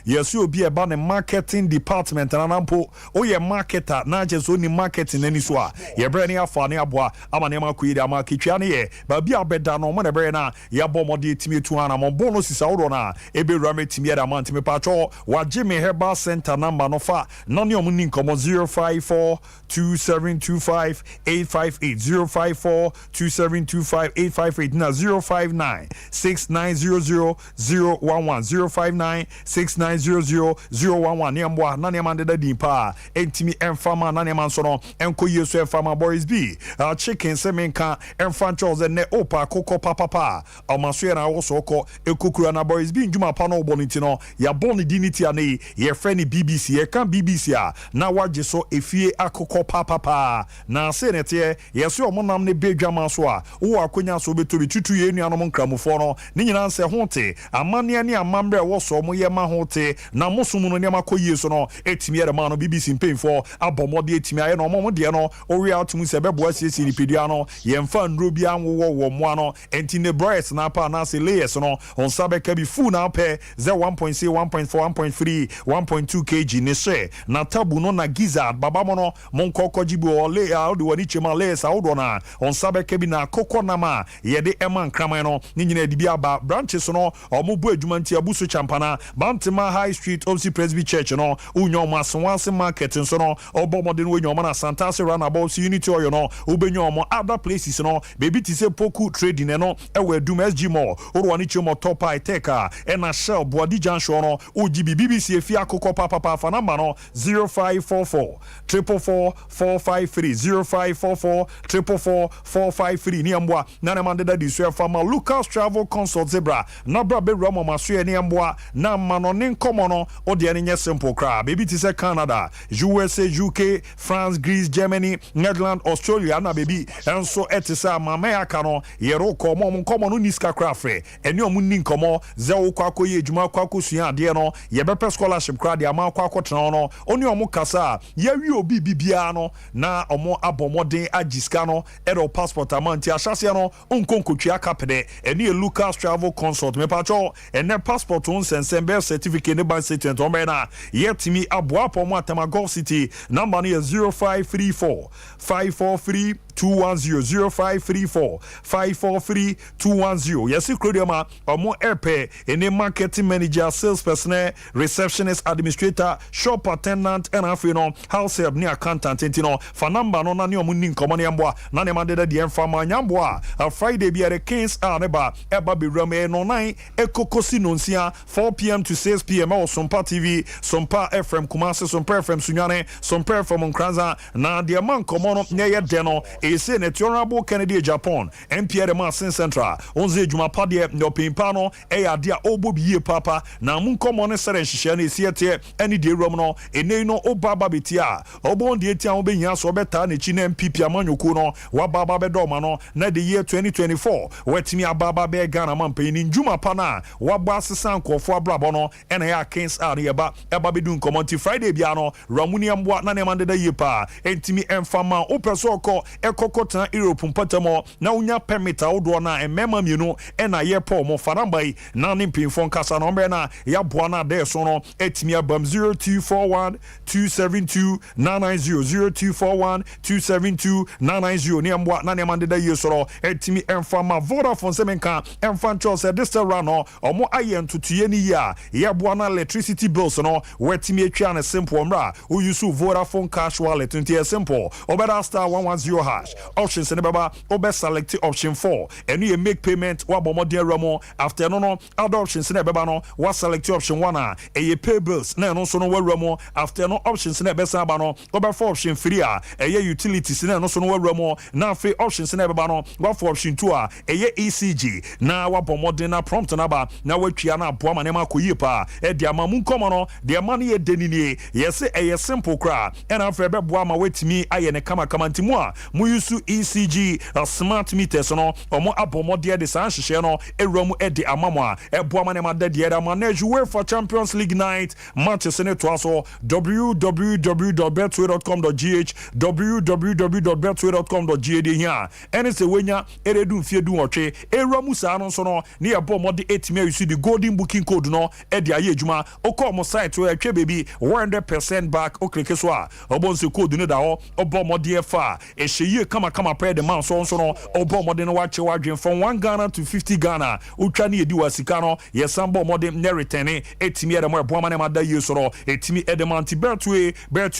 yes you be about the marketing department and anampo oh ye marketer na just only marketing any so a ye bre ne afa ne aboa ama ne makoyi da ma kitwa ne ye ba bia beda no mo ne bre na ye bɔ mode timi tu ana mo bonus isa wo na ebe wura metimi da ma ntimi pacho wa Jimmy Herbal Center number no fa no ne omu ni nkomo 05427258558 05427258558 na 05969000110 0590011 niamboa na niamande da dimpa entimi enfama na niaman so no enko yesu enfama boys b chicken semenka enfranchos ne opa kokko papa amaso na wo so ko ekokura na boys b njuma pa no boniti no ya boni diniti ane ye friend BBC ye kan BBC a na waje so efie akokko papa na se nete yesu omonam ne bedwama so a wo akonya so betobi tutu ye nuanom nkramofo no ne nyina nse hote amane ne amambre wo so mo ye ma hote na musumu no ne makoyi so no etimi ere ma no BBC mpemfo abomode etimi aye no mo de no ori out mu se bebo asiesi ni pedia no ye mfa ndro bia nwo wo mo ano enti ne bright na pa na se layers no on sabe ka bi fu na pe ze 1.6 1.4 1.3 1.2 kg ne se na tabu no na gizzard baba mo no mon kokojibu o lay out woni chema layers awdo na on sabe ka bi na kokko na ma ye de eman kraman no ni nyina di bia ba branches no o mo bu adwuma nti abuso champana Bantima High Street Opsi Presby Church no unyo maswanse market so no obomode no unyo na Santase Runabout Unity Oyo no ubenyo mo other places no baby ti se poku trading no ewe dum SG Mall orwani chimo top high teka na Shell Boadi Junction no ogibi BBC efi akoko papa fa number no 0544 444 453 0544 444 453 ni amboa na na mandeda di so fa ma Lucas Travel Consult Zebra na bra be ramo maso ni amboa na mano ne nkomo no ode ane nye simple cra baby ti se Canada USA UK France Greece Germany Netherlands Australia na baby enso etisa mama aka no yero komo nkomo no niska cra frɛ ene omu ni nkomo ze wo kwa koye adwuma kwa kosua ade no ye bepe scholarship cra de ama kwa akotena no oni omu kasa ye wi obi bibia no na omo abomoden agiska no edo passport amanti ahyase no onkonkotwa kapede ene Lucas Travel Consult me pacho ene passport on sensembe certificate ne ban statement on na yetimi aboa po mo atama Gulf City number no 0534 543 210 0534 543 210 yes krodiama omo epe ene marketing manager sales personnel receptionist administrator shop attendant and afi no house help ni accountant ntino fa number no na ne omo ni nkomo ne mboa na ne mandeda de enfama nyamboa a Friday bi at Kings Arneba eba be rame no 9 ekokosi no nsia 4 p.m. to 6 p.m. on Sompa TV Sompa FM Kumasi Sompa FM Sunyane Sompa FM Nkranza na de man komo no ne ye de no ese ne Honorable Kennedy Japan MPR de Masin Central onze djuma pade no pimpa no e ade a obobiye papa na mun komo ne sere hihye na esiete eni de rom no ene no obaba betia obon de etia obenya so beta na chi na MPP amanyoku no wa baba be do ma no na the year 2024 wetimi ababa be Ghana man pe ni djuma pa na wa ba sesan kofo abrabo no ena ya Kings are eba be dun community Friday bia no ramuni amboa na ne mande da yepa entimi enfama opeso ko ekokota Europe mpatamo na unya permit awdo na emema mienu ena ye po mo farambai na ne mpinfo kasa no mbe na ya boa na de so no etimi abam 0241 272 990 0241 272 990 ne amboa na ne mande da yesoro etimi enfama Vodafone semenka enfantro se this run omo aye ntutuye ni ya ye boa na electricity bills no wetimi atwa na simple mra u use Vodafone cash wallet nti simple obeda star 110 hash options in the baba obe select option 4 and you make payment wa bomode ramo after no other options in the baba no wa select option 1 e ye pay bills na no so no wa ramo after no options in the besa ba no obe for option 3 e ye utilities na no so no wa ramo na free options in the baba no wa for option 2 e ye ECG na wa bomode na prompt na ba na wa twia na aboa manema koyi pa e dia mamun komo no dia man ye denini yes e ye simple cra and after be boa ma wetimi aye ne kama ntimu a mu yusu ECG smart meters no omo abomode de san hihye no ewram e de amamo a eboa manema de de da manage UEFA Champions League night matches ne to aso www.betway.com.gh www.betway.com.gh here ene se wenya eredu mfie du otwe ewram sa no so no ne ebomode etime yusu the golden booking code no edi aye adwuma okọ mo site we atwa baby 100% back okreke so a obonse code no da ho obo modie fa ehye kama pay the man so no obo mode no wache wadwen from 1 Ghana to 50 Ghana utwa na edi wasika no yesambo mode ne return etimi ede mo ebo ma na mada ye so no etimi edemanti betwe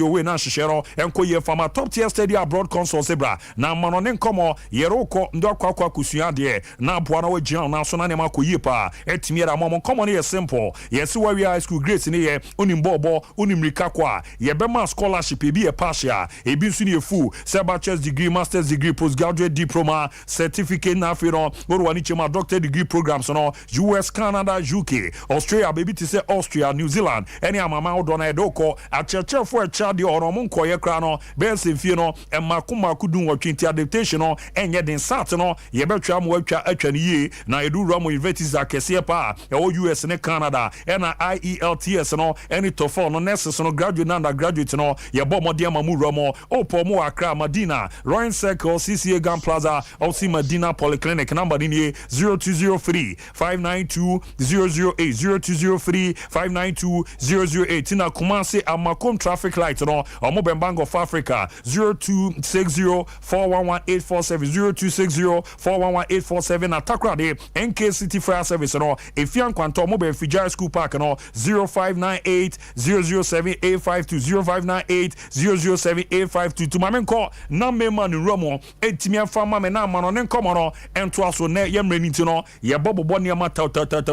we na hyehyɛ no enko ye fama top tier stadium abroad console sebra na mano ne nkomo yeroko ndo akwa kusua de na aboa na wagina na so na ne makoyie pa etimi ede mo nkomo ne ye simple yesi wa high school grades ne ye onimbobo onimrika kwa ye be ma scholarship e bi e partial e bi nsu ne ye full bachelor's degree master's degree postgraduate diploma certificate na afiro orwani chema doctor degree programs no US Canada UK Australia baby to say Austria New Zealand any amama odona edoko acheche for a child or mo nkoye kra no be semfie no emakuma kudun watwenti adaptation no enye den sat no ye betwa mo atwa ne ye na edu ramo universities akese pa e US ne Canada na IELTS no any TOEFL no nurses no graduate and undergraduate no ye bo modie mamu ramo opo mo akra Madina Royal Circle CCA Gun Plaza Osi Madina Polyclinic number in 0203 592 008 0203 592 008 in Kumasi Amakom traffic light no Omo Bank of Africa 0260 411 847 0260 411 847 Atakra de NK City Fire Service no Efian Kwanto Mo Fijai School Park no 0598 007 852 0598 007 852 to mamenko na mema ni romo etimi afama me na mano ne nkomo no ento aso ne yemreni ti no ye bobobo ne ma taw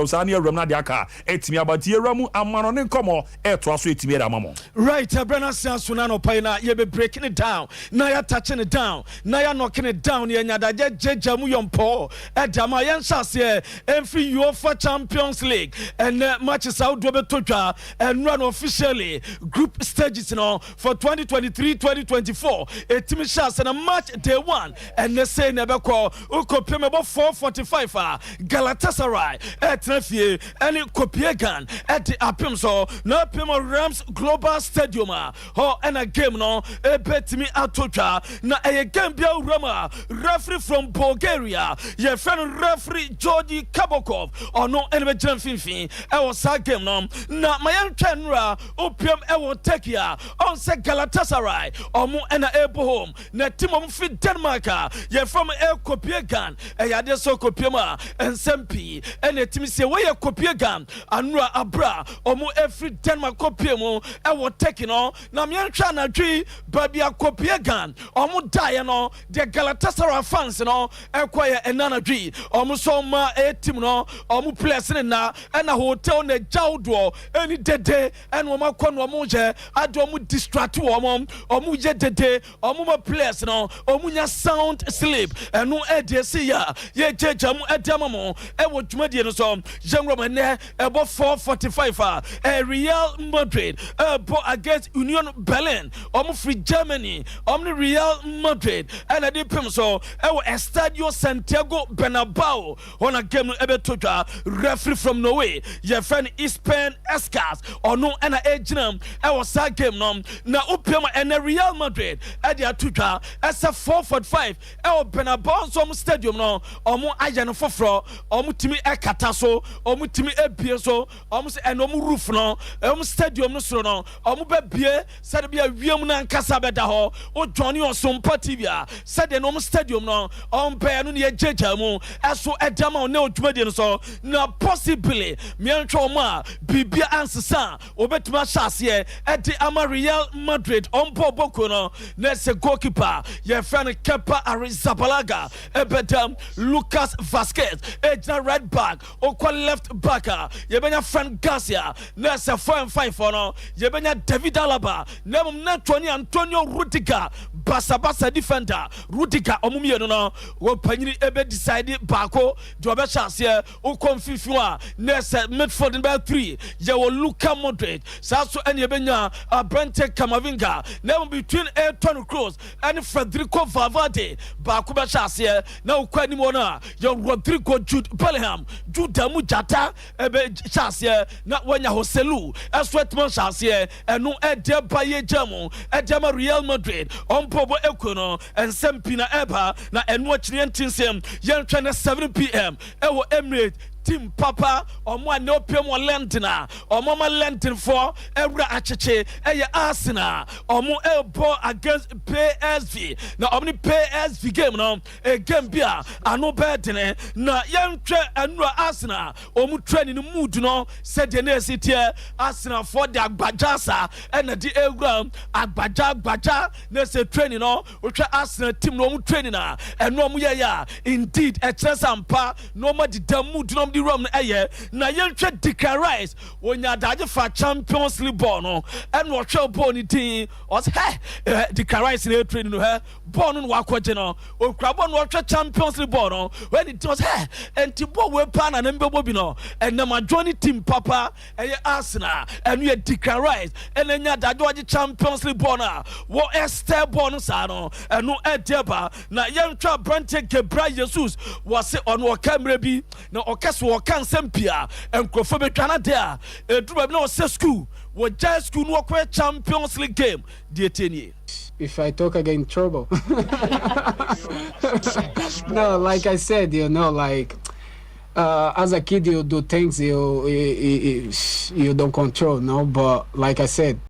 sa ne ram na de aka etimi abati yeramu amano ne nkomo eto aso etimi da mamo right Brana Sanso na no pai na ye be breaking it down na ya touching it down na ya knocking it down ye nyada jeja mu yompo edama ye nsase every UEFA Champions League and matches out do be totwa and run officially group stages no for 2023-2024 etimi chance na match day 1 and they say never call ukopem about 445 Galatasaray etnafie any Copenhagen at the apim so na pemo Rams Global Stadium ho and a game no e betimi atotwa na e game bia urama referee from Bulgaria your friend referee Georgi Kabokov or no enemy jam finfin e was that game no na mayan twenra opiem e wo take ya on say Galatasaray omo and a home na team of fit Denmark ye from a Copenhagen e ya de so Copenhagen and Sempi and a team say we Copenhagen anura abra omo every Denmark Copenhagen e wo take no na me twa na dwi babia Copenhagen omo die no the Galatasaray fans no e kwaye enana dwi omo so ma e team no omo players na and a hotel na jawdo any dede and wo makwa no omo je ade omo distract omo je dede omo ma players no omunya sound sleep enu edesi ya ye jeja mu edamamo e wo dwumadi no so jenro ne e bo 445 Real Madrid bo against Union Berlin omo free Germany omo Real Madrid and ade pem so e wo Estadio Santiago Bernabeu on a game no ebe totwa referee from Norway your friend Ispen Escas ono na ejinam e wo sa game no na opema and Real Madrid e dia totwa esa 445 e Bernabeu so stadium no omo aye no foforo omo timi e kata so omo timi e bie so omo se eno omo roof no omo stadium no so no omo be bie said bia wiem na nkasa beda ho o Johnny on Sompa TV said no omo stadium no on pe no ne jeja mu eso edama ne odwumadi no so na possibly me antwa omo a bibia ansesa obetuma chase e de ama Real Madrid on boboko no na se goalkeeper your friend Kepa Arrizabalaga ebedam Lucas Vasquez ejna right back okwa left back yebenya friend Garcia na se 4-5 no yebenya David Alaba na mum na Tony Antonio Rudiger basa defender Rudiger omumie no wo panyini ebe decide bako do obe chance okwa mfifi a na se midfield number 3 ye wo Luka Modric saso ene yebenya Brente Camavinga na between Toni Kroos and Federico Valverde baako be chase na okwani mo na yo Rodrigo Jude Bellingham Jude Mujata ebe chase na wanya Hoselu eswetman chase eno ede baye jamu edema Real Madrid ompobo ekono ensempina eba na eno akire ntinsem yentwa na 7 p.m. ewo Emirates team papa omo no pem o lentina omo ma lentin for ewra acheche eye Arsenal omo ebo against PSV na omo ni PSV game no a game bia ano bedene na yentwe enura Arsenal omo training mood no said the next year Arsenal for the agbajasa and the ewra agbaja na say training no we try Arsenal team no omo training na and no omo ya indeed a Sompa no more the mood no the room na yentwe Declan Rice wonya daje fa Champions League ball no and what show ball ni tin was Declan Rice na training no ball no wakwaje no okra ball no Champions League ball no when it was and the ball we plan and mbebo bi no and na majority team papa Arsenal and we Declan Rice and nya daje Champions League ball na wo Esther ball no sa no and no edeba na yentwe Brante Gebra Jesus was on wo camera bi na okeso wo kan sempia enkrofo betwana there eduru na o se school wo just school no kwa Champions League game die tenie. If I talk again, trouble. No, like I said, you know, like as a kid, you do things you don't control, no. But like I said,